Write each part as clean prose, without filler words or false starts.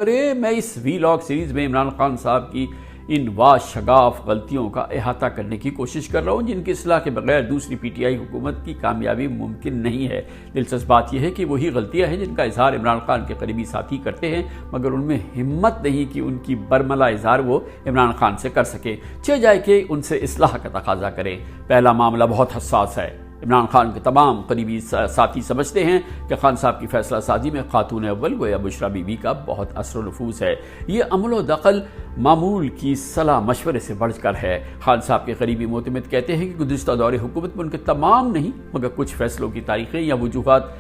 میں اس vlog series میں عمران خان صاحب کی ان واشگاف غلطیوں کا احاطہ کرنے کی کوشش کر رہا ہوں جن کی اصلاح کے بغیر دوسری پی ٹی آئی حکومت کی کامیابی ممکن نہیں ہے۔ دلچسپ بات یہ ہے کہ وہی غلطیاں ہیں جن کا اظہار عمران خان کے قریبی ساتھی کرتے ہیں، مگر ان میں ہمت نہیں کہ ان کی برملا اظہار وہ عمران خان سے کر سکے، جائے کہ ان سے اصلاح کا تقاضا کریں۔ پہلا معاملہ بہت حساس ہے۔ عمران خان کے تمام قریبی ساتھی سمجھتے ہیں کہ خان صاحب کی فیصلہ سازی میں خاتون اول گویا بشرا بی بی کا بہت اثر و نفوذ ہے۔ یہ عمل و دخل معمول کی صلاح مشورے سے بڑھ کر ہے۔ خان صاحب کے قریبی معتمد کہتے ہیں کہ گزشتہ دور حکومت میں ان کے تمام نہیں مگر کچھ فیصلوں کی تاریخیں یا وجوہات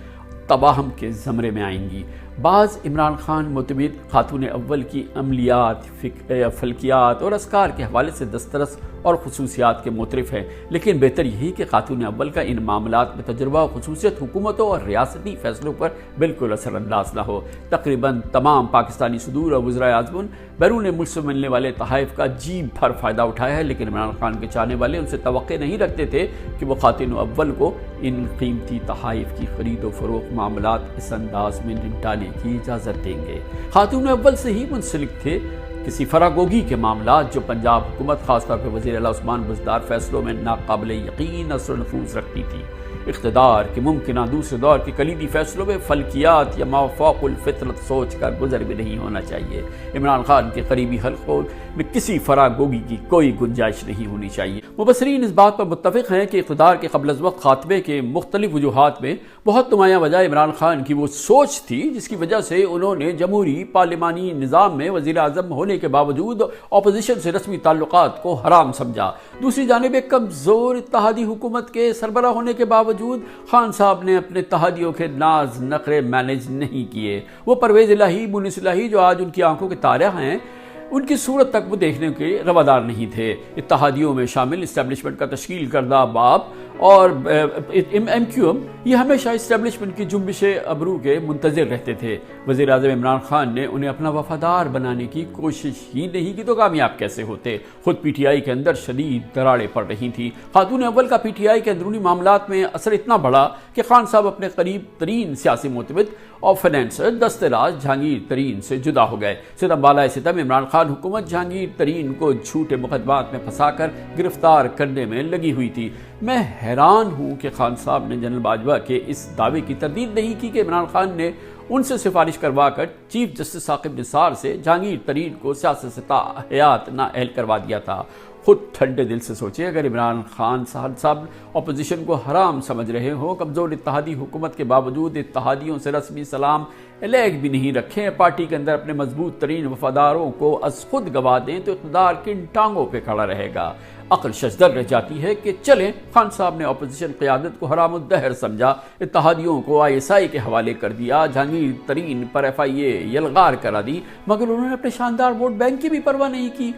تباہم کے زمرے میں آئیں گی۔ بعض عمران خان معتمد خاتون اول کی عملیات، فلکیات اور اسکار کے حوالے سے دسترس اور خصوصیات کے معترف ہیں، لیکن بہتر یہی کہ خاتون اول کا ان معاملات میں تجربہ و خصوصیت حکومتوں اور ریاستی فیصلوں پر بالکل اثر انداز نہ ہو۔ تقریباً تمام پاکستانی صدور اور وزرائے اعظم بیرون ملک سے ملنے والے تحائف کا جی بھر فائدہ اٹھایا ہے، لیکن عمران خان کے چاہنے والے ان سے توقع نہیں رکھتے تھے کہ وہ خاتون اول کو ان قیمتی تحائف کی خرید و فروخت معاملات اس انداز میں نمٹانے کی اجازت دیں گے۔ خاتون اول سے ہی منسلک تھے کسی فراگوگی کے معاملات جو پنجاب حکومت خاص طور پر وزیر اعلیٰ عثمان بزدار فیصلوں میں ناقابل یقین اثر و نفوذ رکھتی تھی۔ اقتدار کے ممکنہ دوسرے دور کے کلیدی فیصلوں میں فلکیات یا مافوق الفطرت سوچ کر گزر بھی نہیں ہونا چاہیے۔ عمران خان کے قریبی حلقوں میں کسی فراگوگی کی کوئی گنجائش نہیں ہونی چاہیے۔ مبصرین اس بات پر متفق ہیں کہ اقتدار کے قبل از وقت خاتمے کے مختلف وجوہات میں بہت نمایاں وجہ عمران خان کی وہ سوچ تھی جس کی وجہ سے انہوں نے جمہوری پارلیمانی نظام میں وزیر اعظم ہونے کے باوجود اپوزیشن سے رسمی تعلقات کو حرام سمجھا۔ دوسری جانب ایک کمزور اتحادی حکومت کے سربراہ ہونے کے باوجود خان صاحب نے اپنے اتحادیوں کے ناز نخرے مینیج نہیں کیے۔ وہ پرویز الہی، مونس الہی جو آج ان کی آنکھوں کے تارے ہیں، ان کی صورت تک وہ دیکھنے کے روادار نہیں تھے۔ اتحادیوں میں شامل اسٹیبلشمنٹ کا تشکیل کردہ باب اور ایم کیو ایم یہ ہمیشہ اسٹیبلشمنٹ کی جنبش ابرو کے منتظر رہتے تھے۔ وزیر اعظم عمران خان نے انہیں اپنا وفادار بنانے کی کوشش ہی نہیں کی تو کامیاب کیسے ہوتے؟ خود پی ٹی آئی کے اندر شدید دراڑیں پڑ رہی تھیں۔ خاتون اول کا پی ٹی آئی کے اندرونی معاملات میں اثر اتنا بڑا کہ خان صاحب اپنے قریب ترین سیاسی معتمد اور فائنینسر دستراز جہانگیر ترین سے جدا ہو گئے۔ ستم بالائے ستم عمران خان حکومت جہانگیر ترین کو جھوٹے مقدمات میں پھنسا کر گرفتار کرنے میں لگی ہوئی تھی۔ میں حیران ہوں کہ خان صاحب نے جنرل باجوہ کے اس دعوے کی تردید نہیں کی کہ عمران خان نے ان سے سفارش کروا کر چیف جسٹس ثاقب نثار سے جہانگیر ترین کو سیاست سے حیات نااہل کروا دیا تھا۔ خود ٹھنڈے دل سے سوچیں، اگر عمران خان صاحب اپوزیشن کو حرام سمجھ رہے ہوں، کمزور اتحادی حکومت کے باوجود اتحادیوں سے رسمی سلام علیک بھی نہیں رکھیں، پارٹی کے اندر اپنے مضبوط ترین وفاداروں کو از خود گوا دیں تو اقتدار کن ٹانگوں پہ کھڑا رہے گا؟ عقل ششدر رہ جاتی ہے کہ چلیں خان صاحب نے اپوزیشن قیادت کو حرام الدہر سمجھا، اتحادیوں کو آئی ایس آئی کے حوالے کر دیا، جہانگیر ترین پر ایف آئی اے یلغار کرا دی، مگر انہوں نے اپنے شاندار ووٹ بینک کی بھی پرواہ نہیں کی۔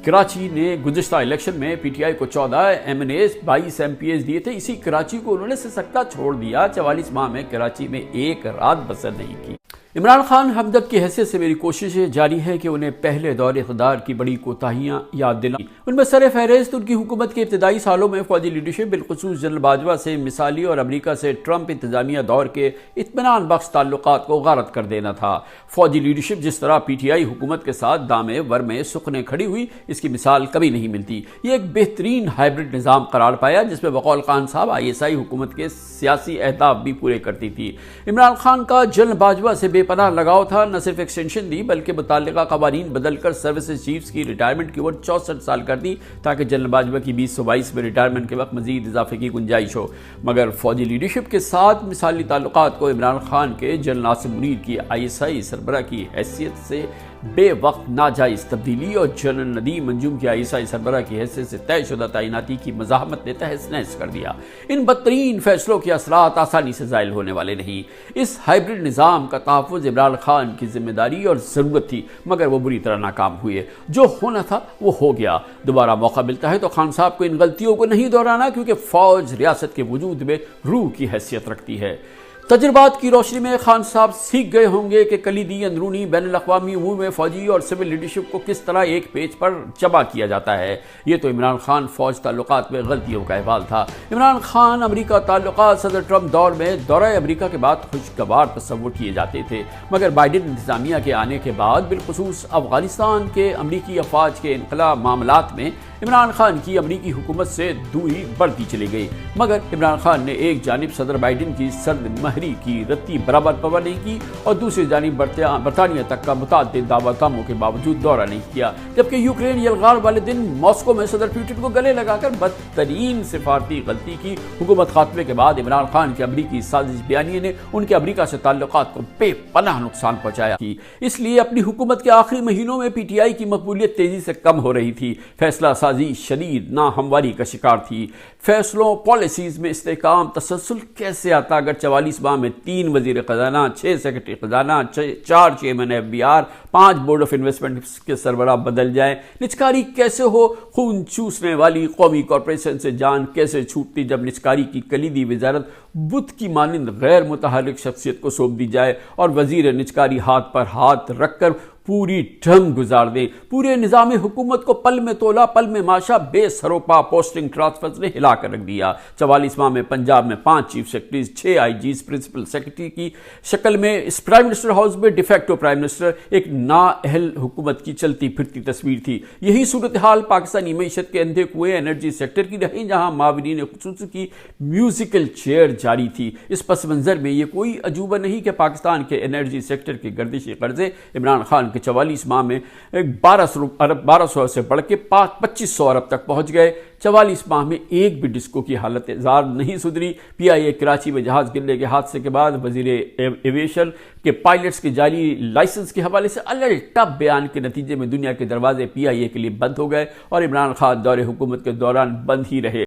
کراچی نے گزشتہ الیکشن میں پی ٹی آئی کو 14 M N As 22 M P As دیے تھے، اسی کراچی کو انہوں نے سسکتا چھوڑ دیا۔ 44 ماہ میں کراچی میں ایک رات بسر نہیں کی۔ عمران خان ہمدرد کی حیثیت سے میری کوشش جاری ہے کہ انہیں پہلے دور اقتدار کی بڑی کوتاہیاں یاد دلائیں۔ ان میں سر فہرست ان کی حکومت کے ابتدائی سالوں میں فوجی لیڈرشپ، بالخصوص جنرل باجوہ سے مثالی اور امریکہ سے ٹرمپ انتظامیہ دور کے اطمینان بخش تعلقات کو غارت کر دینا تھا۔ فوجی لیڈرشپ جس طرح پی ٹی آئی حکومت کے ساتھ دامے ورمے سکھنے کھڑی ہوئی، اس کی مثال کبھی نہیں ملتی۔ یہ ایک بہترین ہائبرڈ نظام قرار پایا جس میں بقول خان صاحب آئی ایس آئی حکومت کے سیاسی اہداف بھی پورے کرتی تھی۔ عمران خان کا جنرل باجوہ سے بے پناہ لگاؤ تھا، نہ صرف ایکسٹینشن دی بلکہ متعلقہ قوانین بدل کر سروسز چیفز کی ریٹائرمنٹ کی عمر 64 سال کر دی تاکہ جنرل باجوہ کی 2022 میں ریٹائرمنٹ کے وقت مزید اضافے کی گنجائش ہو۔ مگر فوجی لیڈرشپ کے ساتھ مثالی تعلقات کو عمران خان کے جنرل ناصر منیر کی آئی ایس آئی سربراہ کی حیثیت سے بے وقت ناجائز تبدیلی اور جنرل ندیم منجوم کی آئی ایس آئی سربراہ کی حیثیت سے طے شدہ تعیناتی کی مزاحمت نے تہس نہس کر دیا۔ ان بدترین فیصلوں کے اثرات آسانی سے زائل ہونے والے نہیں۔ اس ہائبرڈ نظام کا تحفظ عمران خان کی ذمہ داری اور ضرورت تھی، مگر وہ بری طرح ناکام ہوئے۔ جو ہونا تھا وہ ہو گیا۔ دوبارہ موقع ملتا ہے تو خان صاحب کو ان غلطیوں کو نہیں دہرانا، کیونکہ فوج ریاست کے وجود میں روح کی حیثیت رکھتی ہے۔ تجربات کی روشنی میں خان صاحب سیکھ گئے ہوں گے کہ کلیدی اندرونی بین الاقوامی امور میں فوجی اور سول لیڈرشپ کو کس طرح ایک پیج پر جمع کیا جاتا ہے۔ یہ تو عمران خان فوج تعلقات میں غلطیوں کا احوال تھا۔ عمران خان امریکہ تعلقات صدر ٹرمپ دور میں دورہ امریکہ کے بعد خوشگوار تصور کیے جاتے تھے، مگر بائیڈن انتظامیہ کے آنے کے بعد بالخصوص افغانستان کے امریکی افواج کے انخلا معاملات میں عمران خان کی امریکی حکومت سے دوری بڑھتی چلی گئی۔ مگر عمران خان نے ایک جانب صدر بائیڈن کی سرد مہری کی رتی برابر پرواہ نہیں کی اور دوسری جانب برطانیہ تک کا متعدد دعوت کاموں کے باوجود دورہ نہیں کیا، جبکہ یوکرین یلغار والے دن ماسکو میں صدر پوٹن کو گلے لگا کر بدترین سفارتی غلطی کی۔ حکومت خاتمے کے بعد عمران خان کے امریکی سازش بیانیے نے ان کے امریکہ سے تعلقات کو بے پناہ نقصان پہنچایا تھی۔ اس لیے اپنی حکومت کے آخری مہینوں میں پی ٹی آئی کی مقبولیت تیزی سے کم ہو رہی تھی، فیصلہ سازی شدید ناہمواری کا شکار تھی، فیصلوں پالیسیز میں استحکام تسلسل کیسے آتا اگر 44 ماہ میں 3 وزیر خزانہ، 6 سیکرٹری خزانہ، 4 chairman F B R, 5 board of investment کے سربراہ بدل جائیں، نچکاری کیسے ہو، خون چوسنے والی قومی کارپوریشن سے جان کیسے چھوٹتی جب نچکاری کی کلیدی وزارت بت کی مانند غیر متحرک شخصیت کو سونپ دی جائے اور وزیر نچکاری ہاتھ پر ہاتھ رکھ کر پوری ٹرم گزار دیں۔ پورے نظام حکومت کو پل میں تولا پل میں ماشا بے سروپا پوسٹنگ ٹرانسفرز نے ہلا کر رکھ دیا۔ 44 ماہ میں پنجاب میں 5 چیف سیکرٹریز، 6 آئی جیز پرنسپل سیکرٹری کی شکل میں اس پرائم منسٹر ہاؤس میں ڈیفیکٹو پرائم منسٹر ایک نااہل حکومت کی چلتی پھرتی تصویر تھی۔ یہی صورتحال پاکستانی معیشت کے اندھے کنویں انرجی سیکٹر کی رہی، جہاں معاونین خصوصی کی میوزیکل چیئر جاری تھی۔ اس پس منظر میں یہ کوئی عجوبہ نہیں کہ پاکستان کے انرجی سیکٹر کے گردشی قرضے عمران خان کے 44 ماہ میں 1200 سے بڑھ کے 2500 ارب تک پہنچ گئے۔ 44 ماہ میں ایک بھی ڈسکو کی حالت زار نہیں سدھری۔ پی آئی اے کراچی میں جہاز گرنے کے حادثے کے بعد وزیر ایویشن کے پائلٹس کے جعلی لائسنس کے حوالے سے الٹا بیان کے نتیجے میں دنیا کے دروازے پی آئی اے کے لیے بند ہو گئے اور عمران خان دور حکومت کے دوران بند ہی رہے۔